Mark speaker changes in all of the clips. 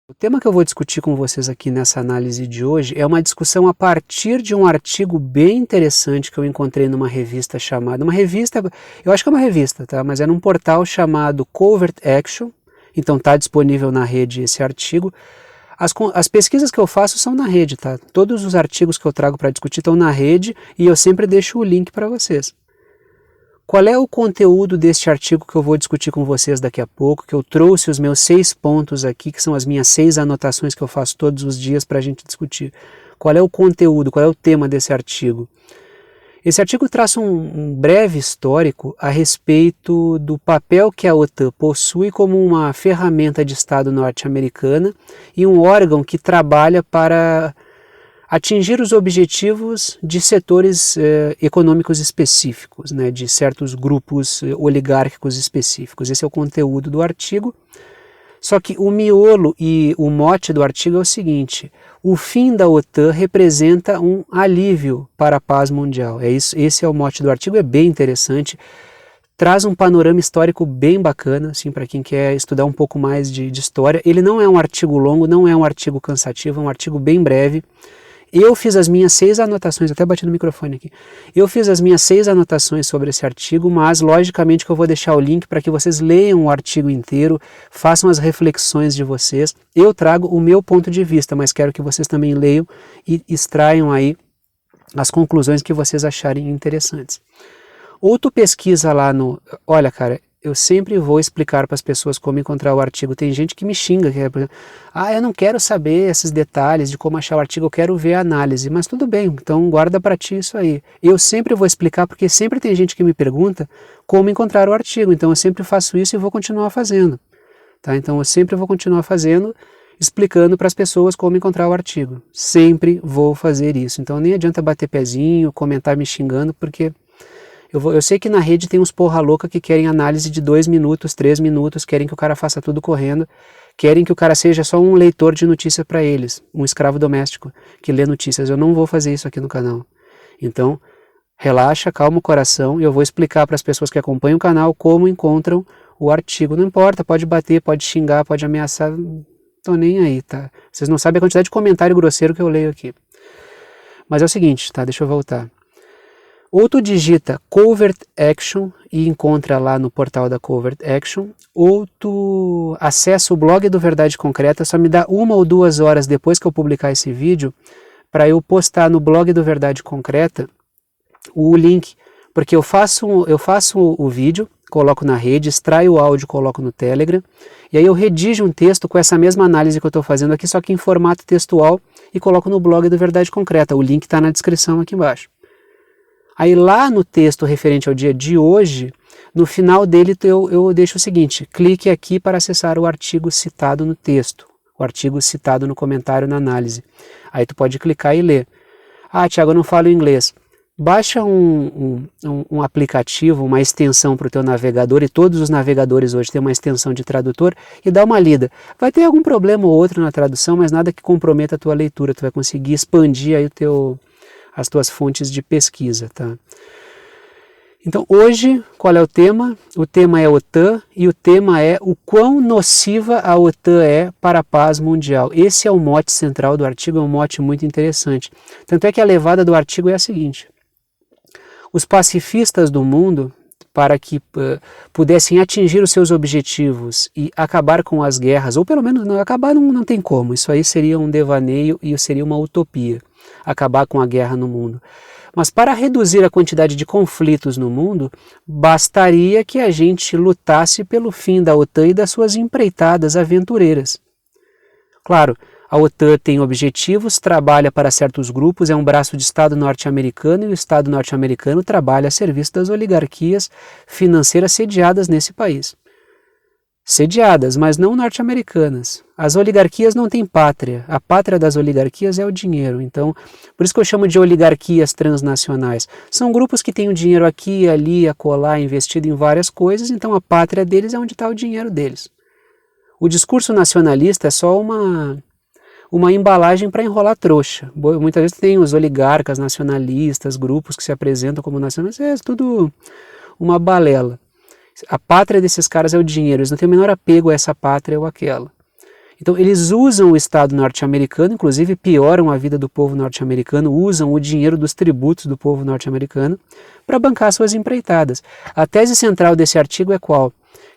Speaker 1: O tema que eu vou discutir com vocês aqui nessa análise de hoje é uma discussão a partir de um artigo bem interessante que eu encontrei numa revista chamada, eu acho que é uma revista, tá? Mas é num portal chamado Covert Action, então está disponível na rede esse artigo. As pesquisas que eu faço são na rede, tá? Todos os artigos que eu trago para discutir estão na rede e eu sempre deixo o link para vocês. Qual é o conteúdo deste artigo que eu vou discutir com vocês daqui a pouco, que eu trouxe os meus 6 pontos aqui, que são as minhas 6 anotações que eu faço todos os dias para a gente discutir. Qual é o conteúdo, qual é o tema desse artigo? Esse artigo traz um breve histórico a respeito do papel que a OTAN possui como uma ferramenta de Estado norte-americana e um órgão que trabalha para atingir os objetivos de setores econômicos específicos, né, de certos grupos oligárquicos específicos. Esse é o conteúdo do artigo. Só que o miolo e o mote do artigo é o seguinte: o fim da OTAN representa um alívio para a paz mundial. Esse é o mote do artigo, é bem interessante. Traz um panorama histórico bem bacana, assim, para quem quer estudar um pouco mais de história. Ele não é um artigo longo, não é um artigo cansativo, é um artigo bem breve. Eu fiz as minhas 6 anotações, até bati no microfone aqui. Eu fiz as minhas 6 anotações sobre esse artigo, mas logicamente que eu vou deixar o link para que vocês leiam o artigo inteiro, façam as reflexões de vocês. Eu trago o meu ponto de vista, mas quero que vocês também leiam e extraiam aí as conclusões que vocês acharem interessantes. Ou tu pesquisa lá no... Olha, cara, eu sempre vou explicar para as pessoas como encontrar o artigo. Tem gente que me xinga, que é, por exemplo, eu não quero saber esses detalhes de como achar o artigo, eu quero ver a análise. Mas tudo bem, então guarda para ti isso aí. Eu sempre vou explicar, porque sempre tem gente que me pergunta como encontrar o artigo. Então eu sempre faço isso e vou continuar fazendo. Tá? Então eu sempre vou continuar fazendo, explicando para as pessoas como encontrar o artigo. Sempre vou fazer isso. Então nem adianta bater pezinho, comentar me xingando, porque... Eu sei que na rede tem uns porra louca que querem análise de 2 minutos, 3 minutos, querem que o cara faça tudo correndo, querem que o cara seja só um leitor de notícias para eles, um escravo doméstico que lê notícias. Eu não vou fazer isso aqui no canal. Então, relaxa, calma o coração e eu vou explicar para as pessoas que acompanham o canal como encontram o artigo. Não importa, pode bater, pode xingar, pode ameaçar, não tô nem aí, tá? Vocês não sabem a quantidade de comentário grosseiro que eu leio aqui. Mas é o seguinte, tá? Deixa eu voltar. Ou tu digita Covert Action e encontra lá no portal da Covert Action, ou tu acessa o blog do Verdade Concreta, só me dá 1 ou 2 horas depois que eu publicar esse vídeo, para eu postar no blog do Verdade Concreta o link, porque eu faço o vídeo, coloco na rede, extraio o áudio, coloco no Telegram, e aí eu redijo um texto com essa mesma análise que eu estou fazendo aqui, só que em formato textual, e coloco no blog do Verdade Concreta. O link está na descrição aqui embaixo. Aí lá no texto referente ao dia de hoje, no final dele eu deixo o seguinte: clique aqui para acessar o artigo citado no texto, o artigo citado no comentário na análise. Aí tu pode clicar e ler. Thiago, eu não falo inglês. Baixa um aplicativo, uma extensão para o teu navegador, e todos os navegadores hoje têm uma extensão de tradutor, e dá uma lida. Vai ter algum problema ou outro na tradução, mas nada que comprometa a tua leitura. Tu vai conseguir expandir aí as tuas fontes de pesquisa, tá? Então hoje, qual é o tema? O tema é a OTAN e o tema é o quão nociva a OTAN é para a paz mundial. Esse é o mote central do artigo, é um mote muito interessante. Tanto é que a levada do artigo é a seguinte: os pacifistas do mundo, para que pudessem atingir os seus objetivos e acabar com as guerras, ou pelo menos não, acabar não tem como, isso aí seria um devaneio e seria uma utopia, acabar com a guerra no mundo. Mas para reduzir a quantidade de conflitos no mundo, bastaria que a gente lutasse pelo fim da OTAN e das suas empreitadas aventureiras. Claro, a OTAN tem objetivos, trabalha para certos grupos, é um braço de Estado norte-americano e o Estado norte-americano trabalha a serviço das oligarquias financeiras sediadas nesse país. Sediadas, mas não norte-americanas. As oligarquias não têm pátria. A pátria das oligarquias é o dinheiro. Então, por isso que eu chamo de oligarquias transnacionais. São grupos que têm o dinheiro aqui, ali, acolá, investido em várias coisas, então a pátria deles é onde está o dinheiro deles. O discurso nacionalista é só uma embalagem para enrolar trouxa. Muitas vezes tem os oligarcas nacionalistas, grupos que se apresentam como nacionalistas, é tudo uma balela. A pátria desses caras é o dinheiro, eles não têm o menor apego a essa pátria ou aquela. Então eles usam o Estado norte-americano, inclusive pioram a vida do povo norte-americano, usam o dinheiro dos tributos do povo norte-americano para bancar suas empreitadas. A tese central desse artigo é qual?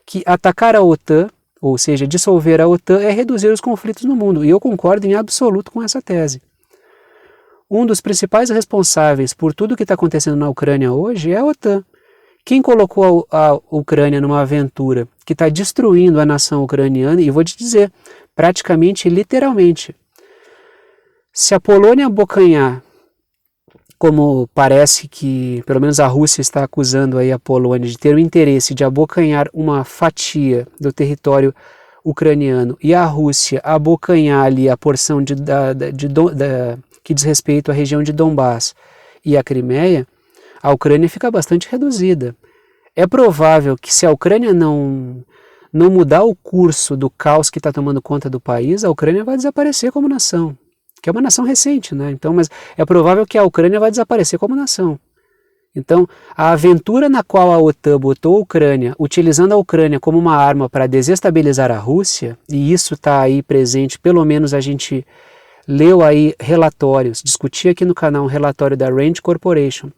Speaker 1: Que atacar a OTAN, ou seja, dissolver a OTAN, é reduzir os conflitos no mundo, e eu concordo em absoluto com essa tese. Um dos principais responsáveis por tudo que está acontecendo na Ucrânia hoje é a OTAN. Quem colocou a Ucrânia numa aventura que está destruindo a nação ucraniana, e vou te dizer, praticamente, literalmente, se a Polônia abocanhar, como parece que, pelo menos a Rússia está acusando aí a Polônia de ter o interesse de abocanhar uma fatia do território ucraniano, e a Rússia abocanhar ali a porção que diz respeito à região de Donbás e a Crimeia, a Ucrânia fica bastante reduzida. É provável que, se a Ucrânia não mudar o curso do caos que está tomando conta do país, a Ucrânia vai desaparecer como nação, que é uma nação recente, né? Então, mas é provável que a Ucrânia vai desaparecer como nação. Então, a aventura na qual a OTAN botou a Ucrânia, utilizando a Ucrânia como uma arma para desestabilizar a Rússia, e isso está aí presente, pelo menos a gente leu aí relatórios, discuti aqui no canal um relatório da Rand Corporation,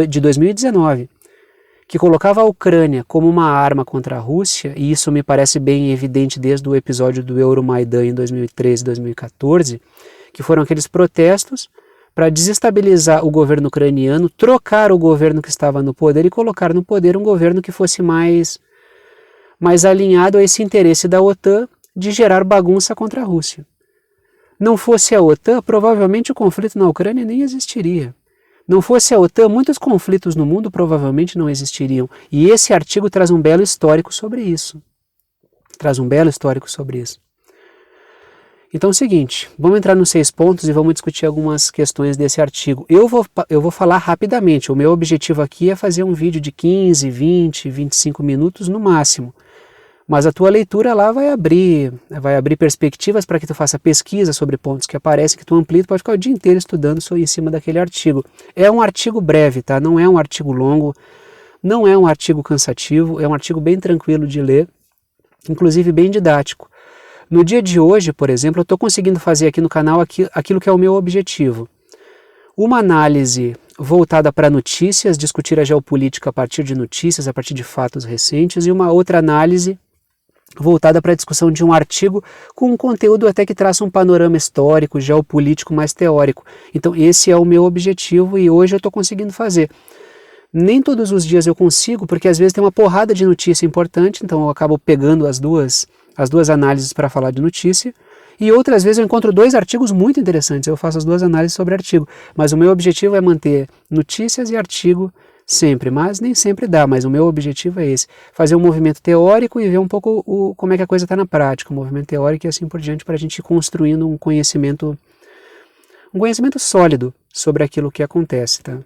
Speaker 1: de 2019, que colocava a Ucrânia como uma arma contra a Rússia, e isso me parece bem evidente desde o episódio do Euromaidan em 2013 e 2014, que foram aqueles protestos para desestabilizar o governo ucraniano, trocar o governo que estava no poder e colocar no poder um governo que fosse mais alinhado a esse interesse da OTAN de gerar bagunça contra a Rússia. Não fosse a OTAN, provavelmente o conflito na Ucrânia nem existiria. Não fosse a OTAN, muitos conflitos no mundo provavelmente não existiriam. E esse artigo traz um belo histórico sobre isso. Então é o seguinte, vamos entrar nos 6 pontos e vamos discutir algumas questões desse artigo. Eu vou falar rapidamente, o meu objetivo aqui é fazer um vídeo de 15, 20, 25 minutos no máximo. Mas a tua leitura lá vai abrir perspectivas para que tu faça pesquisa sobre pontos que aparecem, que tu amplie, tu pode ficar o dia inteiro estudando em cima daquele artigo. É um artigo breve, tá? Não é um artigo longo, não é um artigo cansativo, é um artigo bem tranquilo de ler, inclusive bem didático. No dia de hoje, por exemplo, eu estou conseguindo fazer aqui no canal aquilo que é o meu objetivo. Uma análise voltada para notícias, discutir a geopolítica a partir de notícias, a partir de fatos recentes, e uma outra análise voltada para a discussão de um artigo com um conteúdo até que traça um panorama histórico, geopolítico mais teórico. Então esse é o meu objetivo e hoje eu estou conseguindo fazer. Nem todos os dias eu consigo, porque às vezes tem uma porrada de notícia importante, então eu acabo pegando as duas análises para falar de notícia, e outras vezes eu encontro 2 artigos muito interessantes, eu faço as 2 análises sobre artigo, mas o meu objetivo é manter notícias e artigo sempre, mas nem sempre dá, mas o meu objetivo é esse, fazer um movimento teórico e ver um pouco como é que a coisa está na prática, um movimento teórico e assim por diante, para a gente ir construindo um conhecimento sólido sobre aquilo que acontece, tá?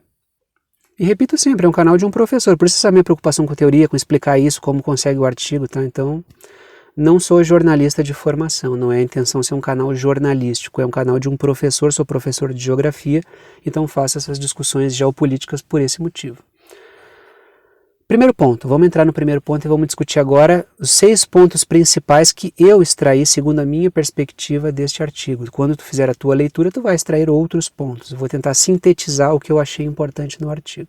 Speaker 1: E repito sempre, é um canal de um professor, por isso essa minha preocupação com teoria, com explicar isso, como consegue o artigo, tá? Então, não sou jornalista de formação, não é a intenção ser um canal jornalístico, é um canal de um professor, sou professor de geografia, então faço essas discussões geopolíticas por esse motivo. Primeiro ponto, vamos entrar no primeiro ponto e vamos discutir agora os 6 pontos principais que eu extraí segundo a minha perspectiva deste artigo. Quando tu fizer a tua leitura, tu vai extrair outros pontos. Eu vou tentar sintetizar o que eu achei importante no artigo.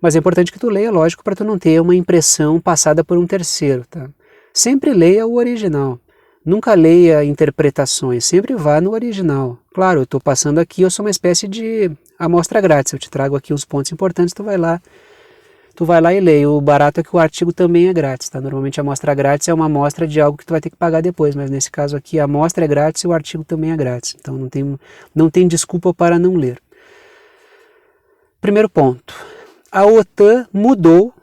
Speaker 1: Mas é importante que tu leia, lógico, para tu não ter uma impressão passada por um terceiro, tá? Sempre leia o original. Nunca leia interpretações, sempre vá no original. Claro, eu estou passando aqui, eu sou uma espécie de amostra grátis. Eu te trago aqui uns pontos importantes, tu vai lá e leia. O barato é que o artigo também é grátis, tá? Normalmente a amostra grátis é uma amostra de algo que tu vai ter que pagar depois, mas nesse caso aqui a amostra é grátis e o artigo também é grátis. Então não tem desculpa para não ler. Primeiro ponto. A OTAN mudou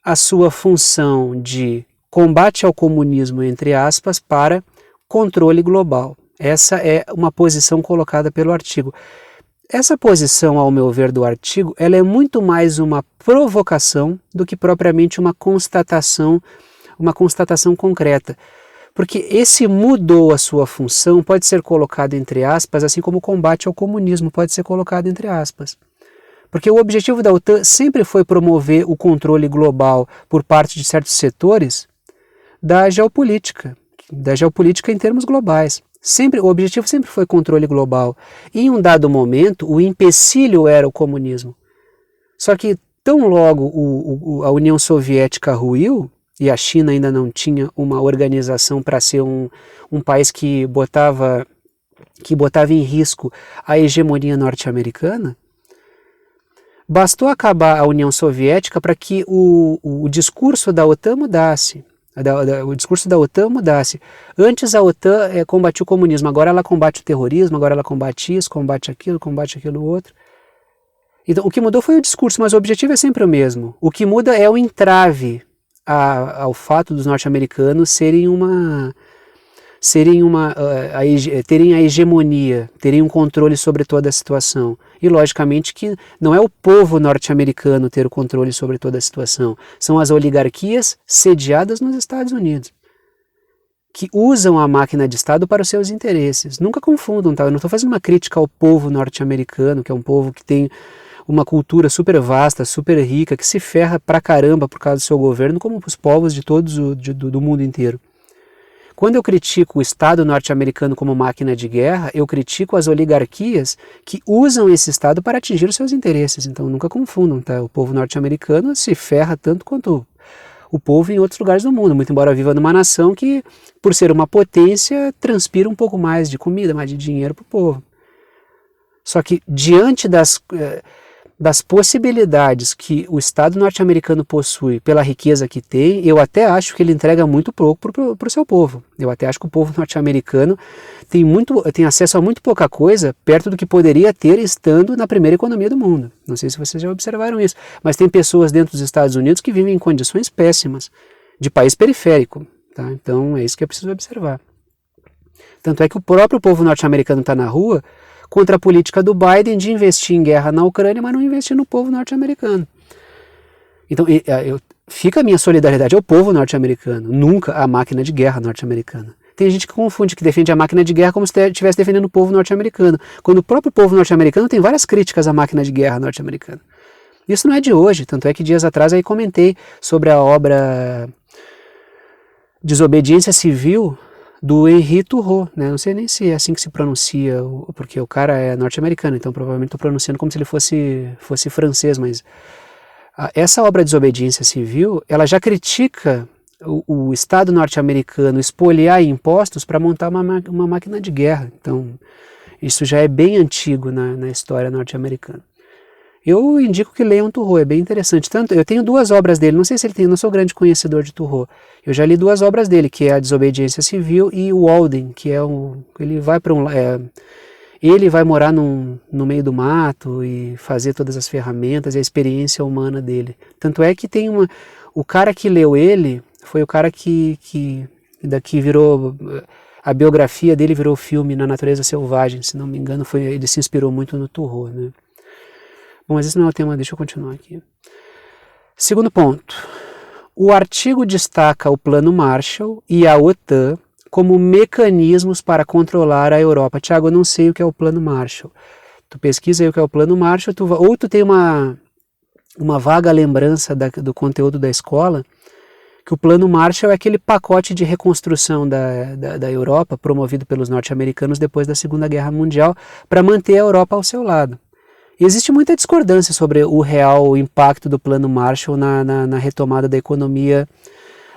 Speaker 1: a sua função de combate ao comunismo, entre aspas, para controle global. Essa é uma posição colocada pelo artigo. Essa posição, ao meu ver, do artigo, ela é muito mais uma provocação do que propriamente uma constatação concreta. Porque esse mudou a sua função pode ser colocado entre aspas, assim como o combate ao comunismo pode ser colocado entre aspas. Porque o objetivo da OTAN sempre foi promover o controle global por parte de certos setores da geopolítica, da geopolítica em termos globais. O objetivo sempre foi controle global. E em um dado momento, o empecilho era o comunismo. Só que tão logo a União Soviética ruiu, e a China ainda não tinha uma organização para ser um país que botava em risco a hegemonia norte-americana, bastou acabar a União Soviética para que o discurso da OTAN mudasse. O discurso da OTAN mudasse. Antes a OTAN combatia o comunismo, agora ela combate o terrorismo, agora ela combate isso, combate aquilo outro. Então o que mudou foi o discurso, mas o objetivo é sempre o mesmo. O que muda é o entrave ao fato dos norte-americanos terem a hegemonia, terem um controle sobre toda a situação. E logicamente que não é o povo norte-americano ter o controle sobre toda a situação, são as oligarquias sediadas nos Estados Unidos, que usam a máquina de Estado para os seus interesses. Nunca confundam, tá? Eu não estou fazendo uma crítica ao povo norte-americano, que é um povo que tem uma cultura super vasta, super rica, que se ferra pra caramba por causa do seu governo, como os povos de do mundo inteiro. Quando eu critico o Estado norte-americano como máquina de guerra, eu critico as oligarquias que usam esse Estado para atingir os seus interesses. Então nunca confundam, tá? O povo norte-americano se ferra tanto quanto o povo em outros lugares do mundo, muito embora viva numa nação que, por ser uma potência, transpira um pouco mais de comida, mais de dinheiro para o povo. Só que diante das possibilidades que o Estado norte-americano possui pela riqueza que tem, eu até acho que ele entrega muito pouco para o seu povo. Eu até acho que o povo norte-americano tem acesso a muito pouca coisa perto do que poderia ter estando na primeira economia do mundo. Não sei se vocês já observaram isso, mas tem pessoas dentro dos Estados Unidos que vivem em condições péssimas, de país periférico. Tá? Então é isso que é preciso observar. Tanto é que o próprio povo norte-americano está na rua contra a política do Biden de investir em guerra na Ucrânia, mas não investir no povo norte-americano. Então, fica a minha solidariedade ao povo norte-americano, nunca à máquina de guerra norte-americana. Tem gente que confunde, que defende a máquina de guerra como se estivesse defendendo o povo norte-americano, quando o próprio povo norte-americano tem várias críticas à máquina de guerra norte-americana. Isso não é de hoje, tanto é que dias atrás aí comentei sobre a obra Desobediência Civil, do Henri Thoreau, né? Não sei nem se é assim que se pronuncia, porque o cara é norte-americano, então provavelmente estou pronunciando como se ele fosse francês, mas essa obra Desobediência Civil, ela já critica o Estado norte-americano espoliar impostos para montar uma máquina de guerra. Então isso já é bem antigo na história norte-americana. Eu indico que leiam Thoreau, é bem interessante. Tanto, eu tenho duas obras dele, não sei se ele tem, não sou grande conhecedor de Thoreau. Eu já li duas obras dele, que é a Desobediência Civil e o Walden, que é ele vai para ele vai morar no meio do mato e fazer todas as ferramentas e a experiência humana dele. Tanto é que tem o cara que leu ele foi o cara que virou, a biografia dele virou filme Na Natureza Selvagem, se não me engano, ele se inspirou muito no Thoreau, né? Bom, mas esse não é o tema, deixa eu continuar aqui. Segundo ponto. O artigo destaca o Plano Marshall e a OTAN como mecanismos para controlar a Europa. Tiago, eu não sei o que é o Plano Marshall. Tu pesquisa aí o que é o Plano Marshall, ou tu tem uma vaga lembrança do conteúdo da escola, que o Plano Marshall é aquele pacote de reconstrução da Europa promovido pelos norte-americanos depois da Segunda Guerra Mundial para manter a Europa ao seu lado. E existe muita discordância sobre o real impacto do Plano Marshall na retomada da economia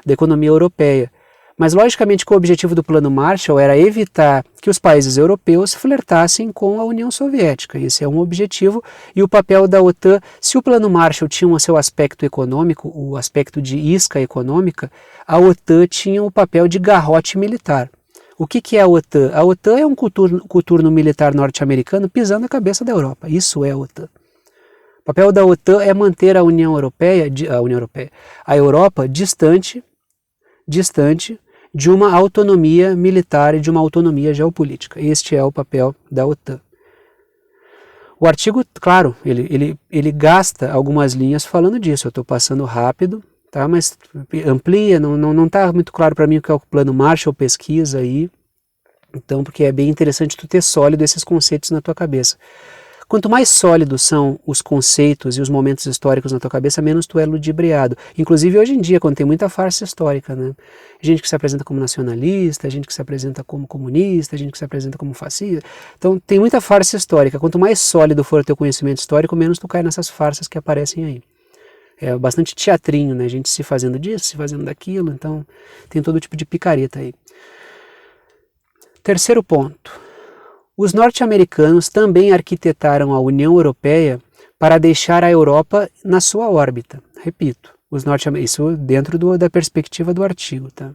Speaker 1: europeia. Mas logicamente que o objetivo do Plano Marshall era evitar que os países europeus flertassem com a União Soviética. Esse é um objetivo, e o papel da OTAN, se o Plano Marshall tinha o seu aspecto econômico, o aspecto de isca econômica, a OTAN tinha o papel de garrote militar. O que é a OTAN? A OTAN é um coturno militar norte-americano pisando a cabeça da Europa. Isso é a OTAN. O papel da OTAN é manter a Europa distante de uma autonomia militar e de uma autonomia geopolítica. Este é o papel da OTAN. O artigo, claro, ele gasta algumas linhas falando disso. Eu estou passando rápido, tá? Mas amplia, não está muito claro para mim o que é o Plano Marshall, pesquisa aí, então, porque é bem interessante tu ter sólido esses conceitos na tua cabeça. Quanto mais sólidos são os conceitos e os momentos históricos na tua cabeça, menos tu é ludibriado. Inclusive hoje em dia, quando tem muita farsa histórica, né? Gente que se apresenta como nacionalista, gente que se apresenta como comunista, gente que se apresenta como fascista. Então tem muita farsa histórica. Quanto mais sólido for o teu conhecimento histórico, menos tu cai nessas farsas que aparecem aí. É bastante teatrinho, né? Gente se fazendo disso, se fazendo daquilo, então tem todo tipo de picareta aí. Terceiro ponto. Os norte-americanos também arquitetaram a União Europeia para deixar a Europa na sua órbita. Repito, isso dentro da perspectiva do artigo, tá?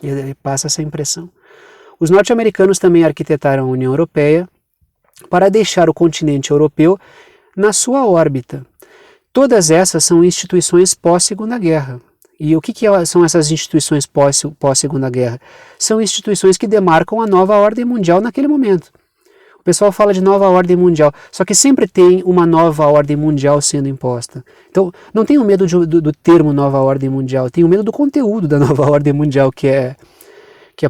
Speaker 1: E passa essa impressão. Os norte-americanos também arquitetaram a União Europeia para deixar o continente europeu na sua órbita. Todas essas são instituições pós-Segunda Guerra. E o que são essas instituições pós-Segunda Guerra? São instituições que demarcam a nova ordem mundial naquele momento. O pessoal fala de nova ordem mundial, só que sempre tem uma nova ordem mundial sendo imposta. Então, não tenho medo do termo nova ordem mundial, tenho medo do conteúdo da nova ordem mundial que é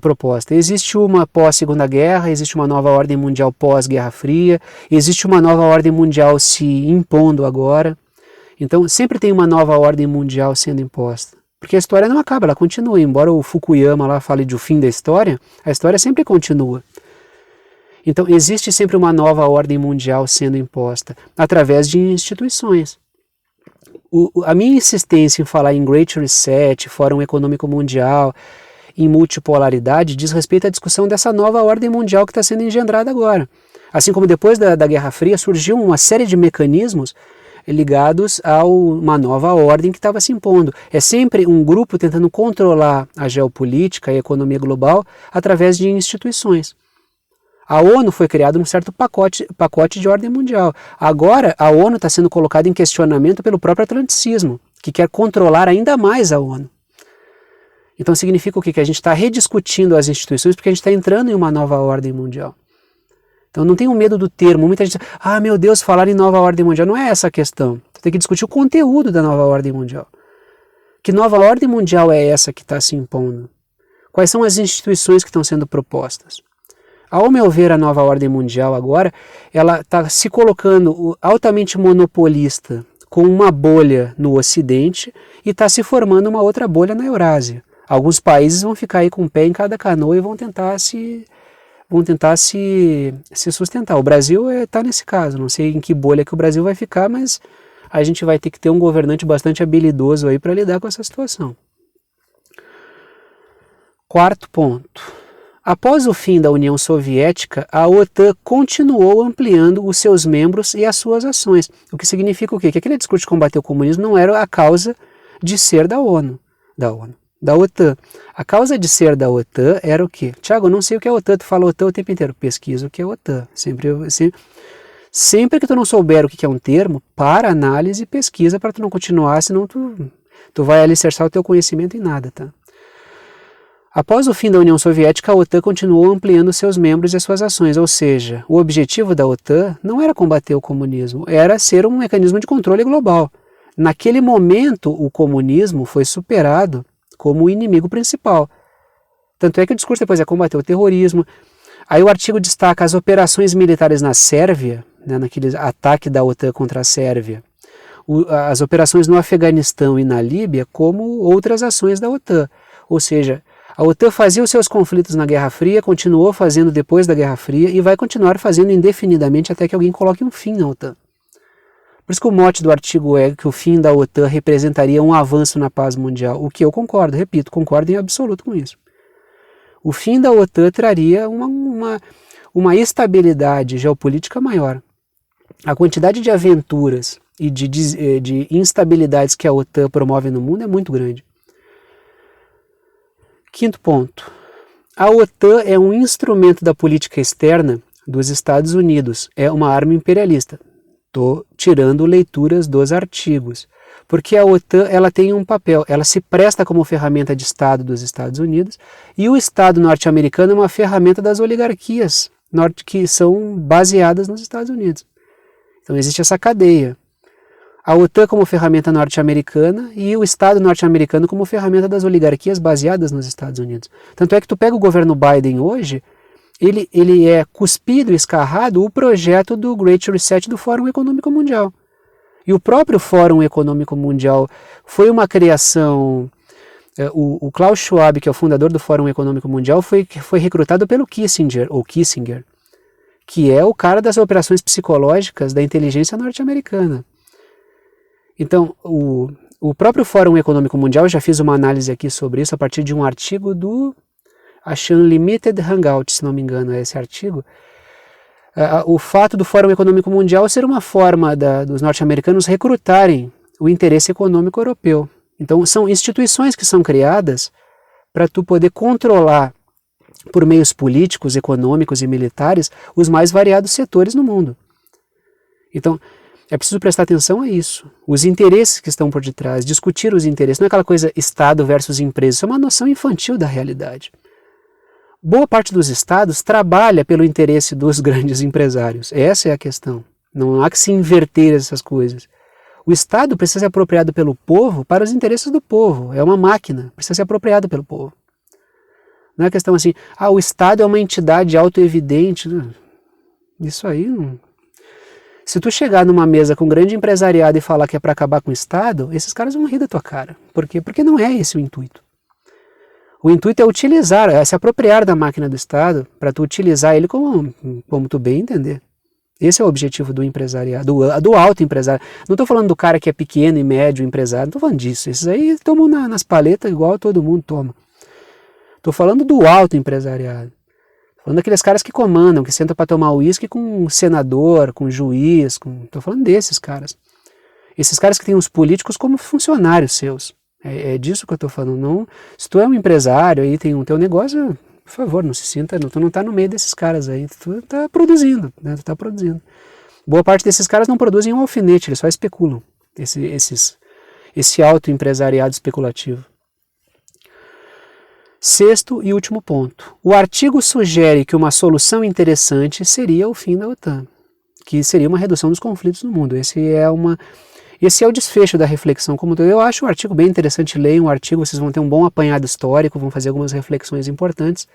Speaker 1: proposta. Existe uma pós-Segunda Guerra, existe uma nova ordem mundial pós-Guerra Fria, existe uma nova ordem mundial se impondo agora. Então, sempre tem uma nova ordem mundial sendo imposta. Porque a história não acaba, ela continua. Embora o Fukuyama lá fale do fim da história, a história sempre continua. Então, existe sempre uma nova ordem mundial sendo imposta, através de instituições. A minha insistência em falar em Great Reset, Fórum Econômico Mundial, em multipolaridade, diz respeito à discussão dessa nova ordem mundial que está sendo engendrada agora. Assim como depois da Guerra Fria surgiu uma série de mecanismos ligados a uma nova ordem que estava se impondo. É sempre um grupo tentando controlar a geopolítica e a economia global através de instituições. A ONU foi criada num certo pacote de ordem mundial. Agora, a ONU está sendo colocada em questionamento pelo próprio atlanticismo, que quer controlar ainda mais a ONU. Então significa o quê? Que a gente está rediscutindo as instituições porque a gente está entrando em uma nova ordem mundial. Então não tenho medo do termo. Muita gente diz, meu Deus, falar em nova ordem mundial. Não é essa a questão. Tu tem que discutir o conteúdo da nova ordem mundial. Que nova ordem mundial é essa que está se impondo? Quais são as instituições que estão sendo propostas? Ao meu ver, a nova ordem mundial agora, ela está se colocando altamente monopolista com uma bolha no Ocidente e está se formando uma outra bolha na Eurásia. Alguns países vão ficar aí com um pé em cada canoa e vão tentar se sustentar. O Brasil está nesse caso, não sei em que bolha que o Brasil vai ficar, mas a gente vai ter que ter um governante bastante habilidoso aí para lidar com essa situação. Quarto ponto. Após o fim da União Soviética, a OTAN continuou ampliando os seus membros e as suas ações. O que significa o quê? Que aquele discurso de combater o comunismo não era a causa de ser da OTAN. A causa de ser da OTAN era o quê? Tiago, eu não sei o que é OTAN, tu fala OTAN o tempo inteiro. Pesquisa o que é OTAN. Sempre que tu não souber o que é um termo, para análise e pesquisa para tu não continuar, senão tu vai alicerçar o teu conhecimento em nada, tá? Após o fim da União Soviética, a OTAN continuou ampliando seus membros e as suas ações, ou seja, o objetivo da OTAN não era combater o comunismo, era ser um mecanismo de controle global. Naquele momento, o comunismo foi superado como o inimigo principal. Tanto é que o discurso depois é combater o terrorismo. Aí o artigo destaca as operações militares na Sérvia, né, naquele ataque da OTAN contra a Sérvia, as operações no Afeganistão e na Líbia como outras ações da OTAN, ou seja, a OTAN fazia os seus conflitos na Guerra Fria, continuou fazendo depois da Guerra Fria e vai continuar fazendo indefinidamente até que alguém coloque um fim na OTAN. Por isso que o mote do artigo é que o fim da OTAN representaria um avanço na paz mundial, o que eu concordo, repito, concordo em absoluto com isso. O fim da OTAN traria uma estabilidade geopolítica maior. A quantidade de aventuras e de instabilidades que a OTAN promove no mundo é muito grande. Quinto ponto. A OTAN é um instrumento da política externa dos Estados Unidos, é uma arma imperialista. Estou tirando leituras dos artigos, porque a OTAN ela tem um papel, ela se presta como ferramenta de Estado dos Estados Unidos e o Estado norte-americano é uma ferramenta das oligarquias que são baseadas nos Estados Unidos. Então existe essa cadeia. A OTAN como ferramenta norte-americana e o Estado norte-americano como ferramenta das oligarquias baseadas nos Estados Unidos. Tanto é que tu pega o governo Biden hoje, ele é cuspido, escarrado, o projeto do Great Reset do Fórum Econômico Mundial. E o próprio Fórum Econômico Mundial foi uma criação. O Klaus Schwab, que é o fundador do Fórum Econômico Mundial, foi recrutado pelo Kissinger, que é o cara das operações psicológicas da inteligência norte-americana. Então, o próprio Fórum Econômico Mundial, já fiz uma análise aqui sobre isso a partir de um artigo acho Unlimited Hangout, se não me engano, é esse artigo. O fato do Fórum Econômico Mundial ser uma forma dos norte-americanos recrutarem o interesse econômico europeu. Então, são instituições que são criadas para tu poder controlar, por meios políticos, econômicos e militares, os mais variados setores no mundo. Então, é preciso prestar atenção a isso. Os interesses que estão por detrás, discutir os interesses, não é aquela coisa Estado versus empresa, isso é uma noção infantil da realidade. Boa parte dos estados trabalha pelo interesse dos grandes empresários. Essa é a questão. Não há que se inverter essas coisas. O Estado precisa ser apropriado pelo povo para os interesses do povo. É uma máquina, precisa ser apropriado pelo povo. Não é questão assim, o Estado é uma entidade autoevidente. Isso aí não... Se tu chegar numa mesa com um grande empresariado e falar que é para acabar com o Estado, esses caras vão rir da tua cara. Por quê? Porque não é esse o intuito. O intuito é utilizar, é se apropriar da máquina do Estado para tu utilizar ele como tu bem entender. Esse é o objetivo do empresariado, do alto empresário. Não estou falando do cara que é pequeno e médio empresário, não estou falando disso. Esses aí tomam nas paletas igual todo mundo toma. Estou falando do alto empresariado. Estou falando daqueles caras que comandam, que sentam para tomar uísque com um senador, com um juiz. Estou falando desses caras. Esses caras que têm os políticos como funcionários seus. É disso que eu estou falando. Não, se tu é um empresário e tem um teu negócio... Por favor, não se sinta, tu não está no meio desses caras aí, tu está produzindo, né? Tu está produzindo. Boa parte desses caras não produzem um alfinete, eles só especulam, esse autoempresariado especulativo. Sexto e último ponto. O artigo sugere que uma solução interessante seria o fim da OTAN, que seria uma redução dos conflitos no mundo. Esse é o desfecho da reflexão como eu acho o artigo bem interessante, leiam o artigo, vocês vão ter um bom apanhado histórico, vão fazer algumas reflexões importantes.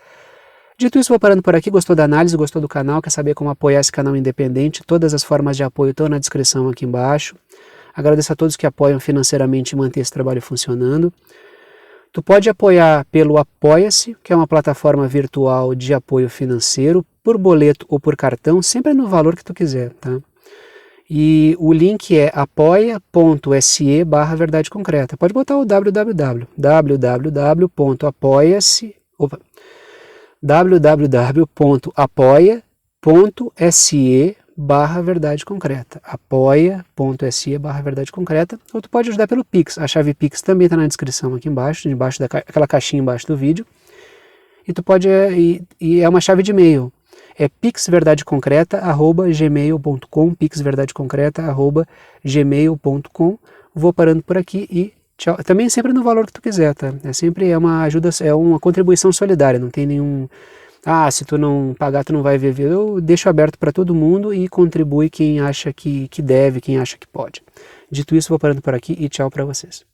Speaker 1: Dito isso, vou parando por aqui. Gostou da análise, gostou do canal, quer saber como apoiar esse canal independente? Todas as formas de apoio estão na descrição aqui embaixo. Agradeço a todos que apoiam financeiramente e mantêm esse trabalho funcionando. Tu pode apoiar pelo Apoia-se, que é uma plataforma virtual de apoio financeiro, por boleto ou por cartão, sempre no valor que tu quiser, tá? E o link é apoia.se/verdade concreta. Pode botar o www.apoia.se/verdade concreta. apoia.se/verdade concreta. Ou tu pode ajudar pelo Pix. A chave Pix também está na descrição aqui embaixo daquela caixinha embaixo do vídeo. E tu pode e é uma chave de e-mail. É pixverdadeconcreta@gmail.com, pixverdadeconcreta@gmail.com. Vou parando por aqui e tchau. Também sempre no valor que tu quiser, tá? É uma ajuda, é uma contribuição solidária, não tem nenhum... se tu não pagar, tu não vai viver. Eu deixo aberto para todo mundo e contribui quem acha que deve, quem acha que pode. Dito isso, vou parando por aqui e tchau para vocês.